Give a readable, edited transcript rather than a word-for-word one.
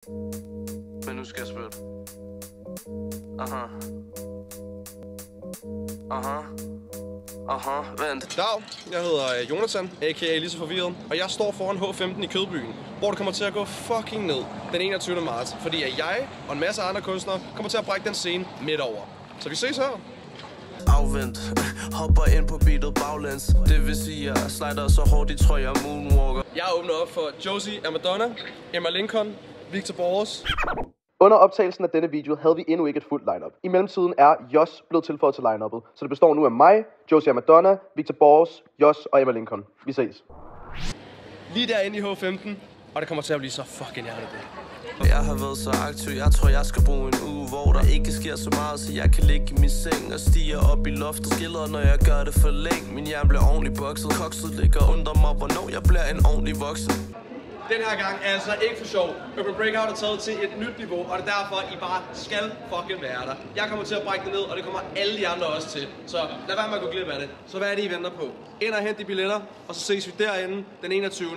Men nu skal jeg spille. Aha. Vent. Dag, jeg hedder Jonathan, a.k.a. lige så forvirret, og jeg står foran H15 i Kødbyen, hvor det kommer til at gå fucking ned den 21. marts, fordi at jeg og en masse andre kunstnere kommer til at brække den scene midt over. Så vi ses her. Afvent, hopper ind på beatet baglæns. Det vil sige, at jeg slider så hårdt i trøjer moonwalker. Jeg åbner op for Josie af Madonna, Emma Lincoln, Victor Borges. Under optagelsen af denne video havde vi endnu ikke et fuldt lineup. I mellemtiden er Josh blevet tilføjet til lineupet, så det består nu af mig, Josie af Madonna, Victor Borges, Josh og Emma Lincoln. Vi ses. Lige derinde i H15, og det kommer til at blive så fucking hjertet. Jeg har været så aktiv, jeg tror jeg skal bruge en uge, hvor der ikke sker så meget, så jeg kan ligge i min seng og stige op i loftet. Skiller, når jeg gør det for længe, min hjerne bliver ordentligt bokset. Kokset ligger under mig, hvornår jeg bliver en ordentlig voksen. Den her gang er altså ikke for sjov. Urban Breakout er taget til et nyt niveau, og det er derfor, I bare skal fucking være der. Jeg kommer til at brække det ned, og det kommer alle de andre også til. Så lad være med at gå glip af det. Så hvad er det, I venter på? Ind og hent de billetter, og så ses vi derinde den 21.